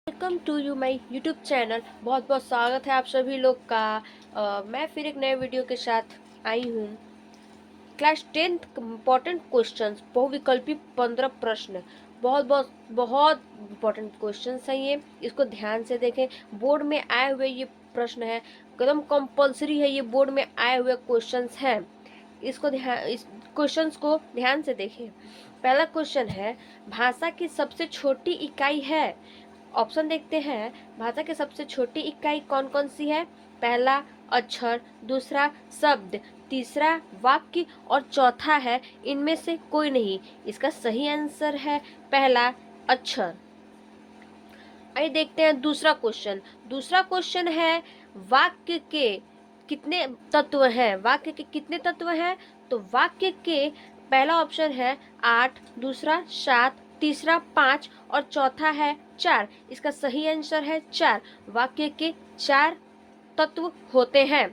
Welcome to you my YouTube channel. बहुत बहुत स्वागत है आप सभी लोग का। मैं फिर एक नए वीडियो के साथ आई हूँ। क्लास 10th इम्पोर्टेंट क्वेश्चंस, बहुविकल्पी 15 प्रश्न। बहुत बहुत बहुत इम्पोर्टेंट क्वेश्चंस हैं ये, इसको ध्यान से देखें। बोर्ड में आए हुए ये प्रश्न है, एकदम कंपलसरी है, ये बोर्ड में आए हुए क्वेश्चंस हैं। इस क्वेश्चंस को ध्यान से देखें। पहला क्वेश्चन है, भाषा की सबसे छोटी इकाई है। ऑप्शन देखते हैं। भाषा की सबसे छोटी इकाई कौन कौन सी है? पहला अक्षर, दूसरा शब्द, तीसरा वाक्य और चौथा है इनमें से कोई नहीं। इसका सही आंसर है पहला अक्षर। आइए देखते हैं दूसरा क्वेश्चन। दूसरा क्वेश्चन है, वाक्य के कितने तत्व हैं? वाक्य के कितने तत्व हैं? तो वाक्य के पहला ऑप्शन है 8, दूसरा 7, तीसरा 5 और चौथा है 4। इसका सही आंसर है 4। वाक्य के 4 तत्व होते हैं।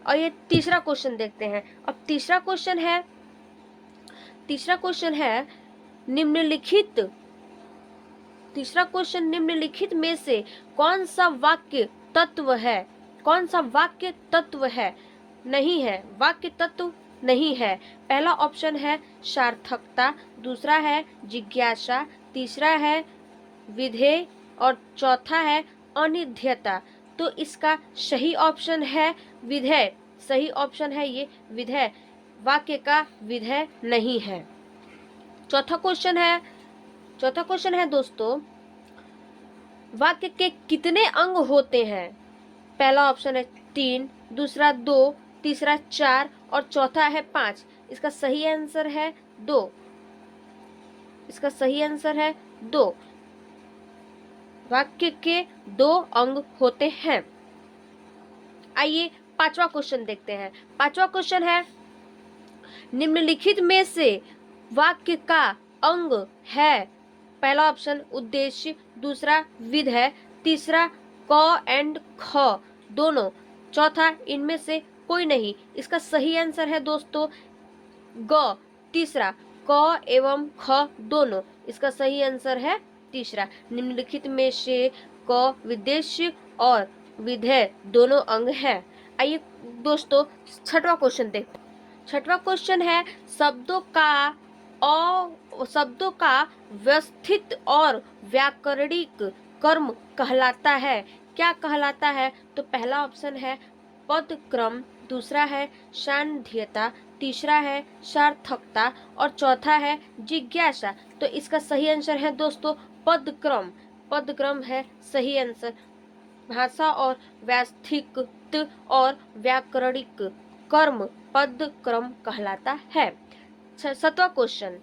और ये तीसरा क्वेश्चन देखते हैं। अब तीसरा क्वेश्चन है निम्नलिखित तीसरा क्वेश्चन निम्नलिखित में से कौन सा वाक्य तत्व है? कौन सा वाक्य तत्व है? नहीं है, वाक्य तत्व नहीं है। पहला ऑप्शन है सार्थकता, दूसरा है जिज्ञासा, तीसरा है विधेय और चौथा है अनिध्यता। तो इसका सही ऑप्शन है विधेय। सही ऑप्शन है ये विधेय। वाक्य का विधेय नहीं है। चौथा क्वेश्चन है दोस्तों, वाक्य के कितने अंग होते हैं? पहला ऑप्शन है 3, दूसरा 2, तीसरा 4 और चौथा है 5। इसका सही आंसर है 2। इसका सही आंसर है 2। वाक्य के 2 अंग होते हैं। आइए पांचवा क्वेश्चन देखते हैं। पांचवा क्वेश्चन है, निम्नलिखित में से वाक्य का अंग है। पहला ऑप्शन उद्देश्य, दूसरा विधेय, तीसरा क एंड ख दोनों, चौथा इनमें से कोई नहीं। इसका सही आंसर है दोस्तों ग, तीसरा क एवं ख दोनों। इसका सही आंसर है तीसरा। निम्नलिखित में से क विदेश्य और विधेय दोनों अंग है। आइए दोस्तों छठवां क्वेश्चन देखते हैं। छठवां क्वेश्चन है, शब्दों का व्यवस्थित और व्याकरणिक कर्म कहलाता है। क्या कहलाता है? तो पहला ऑप्शन है पद क्रम, दूसरा है सांध्यता, तीसरा है सार्थकता और चौथा है जिज्ञासा। तो इसका सही आंसर है दोस्तों पद क्रम। पद क्रम है सही आंसर। भाषा और व्यवस्थित और व्याकरणिक कर्म पद क्रम कहलाता है। सातवां क्वेश्चन,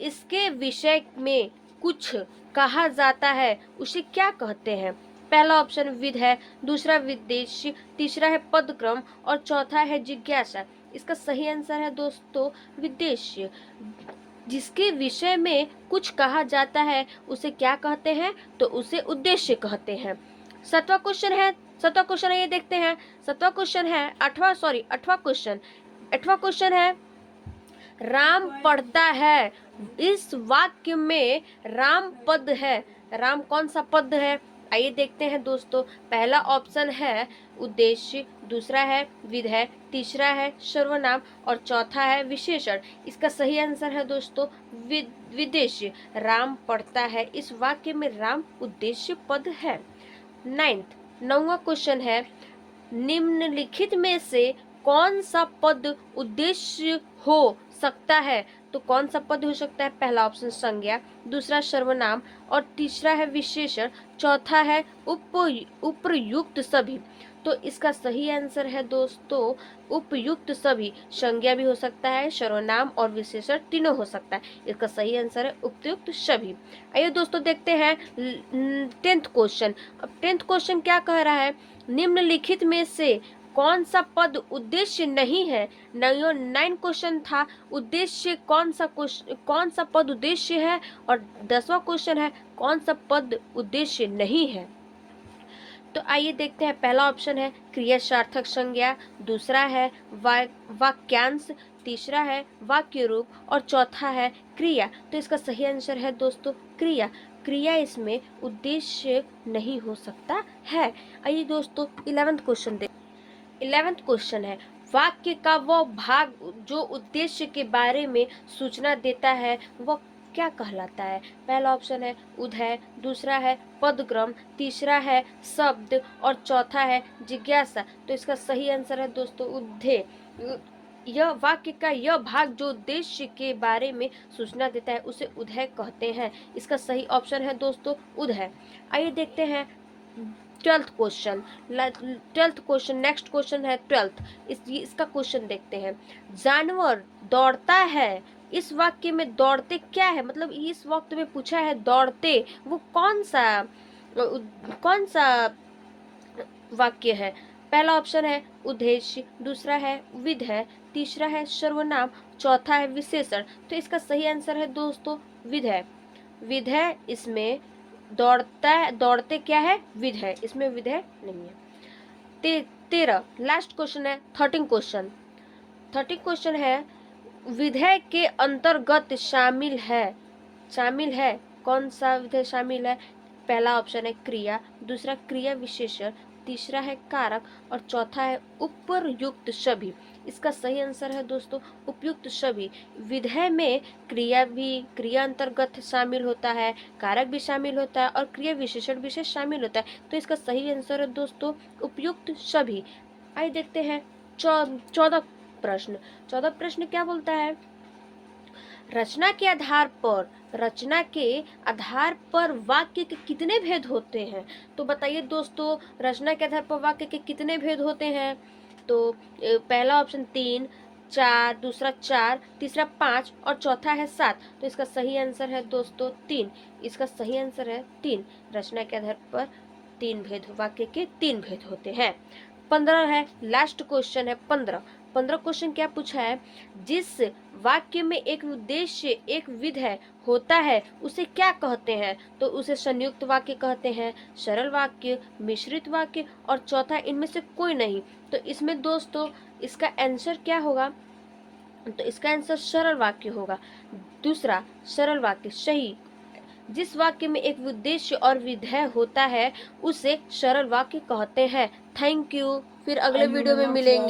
इसके विषय में कुछ कहा जाता है उसे क्या कहते हैं? पहला ऑप्शन विधेय, दूसरा विदेश्य, तीसरा है पदक्रम और चौथा है जिज्ञासा। इसका सही आंसर है दोस्तों विदेश्य। जिसके विषय में कुछ कहा जाता है उसे क्या कहते हैं? तो उसे उद्देश्य कहते हैं। सातवां क्वेश्चन है ये देखते हैं। आठवां क्वेश्चन है, राम पढ़ता है। इस वाक्य में राम पद है। राम कौन सा पद है? आइए देखते हैं दोस्तों। पहला ऑप्शन है उद्देश्य, दूसरा है विधेय, तीसरा है सर्वनाम और चौथा है विशेषण। इसका सही आंसर है दोस्तों विदेश्य। राम पढ़ता है, इस वाक्य में राम उद्देश्य पद है। नौवां क्वेश्चन है, निम्नलिखित में से कौन सा पद उद्देश्य हो सकता है? तो कौन सा पद हो सकता है? पहला ऑप्शन संज्ञा, दूसरा सर्वनाम और तीसरा है विशेषण, चौथा है उपयुक्त सभी। तो इसका सही आंसर है दोस्तों उपयुक्त सभी। संज्ञा भी हो सकता है, सर्वनाम और विशेषण तीनों हो सकता है। इसका सही आंसर है उपयुक्त सभी। आइए दोस्तों देखते हैं 10th क्वेश्चन। अब 10th क्वेश्चन क्या कह रहा है, निम्नलिखित में से कौन सा पद उद्देश्य नहीं है? 9 क्वेश्चन था उद्देश्य कौन सा पद उद्देश्य है, और 10वां क्वेश्चन है कौन सा पद उद्देश्य नहीं है। तो आइए देखते हैं। पहला ऑप्शन है क्रिया सार्थक संज्ञा, दूसरा है वाक्यांश, तीसरा है वाक्य रूप और चौथा है क्रिया। तो इसका सही आंसर है दोस्तों क्रिया। क्रिया इसमें उद्देश्य नहीं हो सकता है। आइए दोस्तों 11th क्वेश्चन है, वाक्य का वो भाग जो उद्देश्य के बारे में सूचना देता है वह क्या कहलाता है? पहला ऑप्शन है उदय, दूसरा है पदक्रम, तीसरा है शब्द और चौथा है जिज्ञासा। तो इसका सही आंसर है दोस्तों उदय। यह वाक्य का यह भाग जो उद्देश्य के बारे में सूचना देता है उसे उदय कहते हैं। इसका सही ऑप्शन है दोस्तों उदय। आइए देखते हैं 12th क्वेश्चन, नेक्स्ट क्वेश्चन है 12th। इसका क्वेश्चन देखते हैं, जानवर दौड़ता है, इस वाक्य में दौड़ते क्या है? मतलब इस वक्त में पूछा है दौड़ते, वो कौन सा वाक्य है? पहला ऑप्शन है उद्देश्य, दूसरा है विधेय, तीसरा है सर्वनाम, चौथा है विशेषण। तो इसका सही आंसर है दोस्तों विधेय। विधेय इसमें दौड़ते क्या है? विधेय, इसमें विधेय नहीं है। 13 लास्ट क्वेश्चन है 13 क्वेश्चन है, विधेय के अंतर्गत शामिल है कौन सा विधेय शामिल है? पहला ऑप्शन है क्रिया, दूसरा क्रिया विशेषण, तीसरा है कारक और चौथा है उपयुक्त सभी। इसका सही आंसर है दोस्तों उपयुक्त सभी। विधेय में क्रिया अंतर्गत शामिल होता है, कारक भी शामिल होता है और क्रिया विशेषण विशेष शामिल होता है। तो इसका सही आंसर है दोस्तों उपयुक्त सभी। आइए देखते हैं 14 प्रश्न क्या बोलता है? रचना के आधार पर वाक्य के कितने भेद होते हैं? तो बताइए दोस्तों, रचना के आधार पर वाक्य के कितने भेद होते हैं? तो पहला ऑप्शन 3, 4, दूसरा 4, तीसरा 5 और चौथा है 7। तो इसका सही आंसर है दोस्तों 3। इसका सही आंसर है 3। रचना के आधार पर 3 भेद, वाक्य के 3 भेद होते हैं। 15 है लास्ट क्वेश्चन है 15 क्वेश्चन क्या पूछा है? जिस वाक्य में एक उद्देश्य एक विधेय होता है उसे क्या कहते हैं? तो उसे संयुक्त वाक्य कहते हैं, सरल वाक्य, मिश्रित वाक्य और चौथा इनमें से कोई नहीं। तो इसमें दोस्तों इसका आंसर क्या होगा? तो इसका आंसर सरल वाक्य होगा। दूसरा सरल वाक्य सही। जिस वाक्य में एक उद्देश्य और विधेय होता है उसे सरल वाक्य कहते हैं। थैंक यू, फिर अगले वीडियो में मिलेंगे।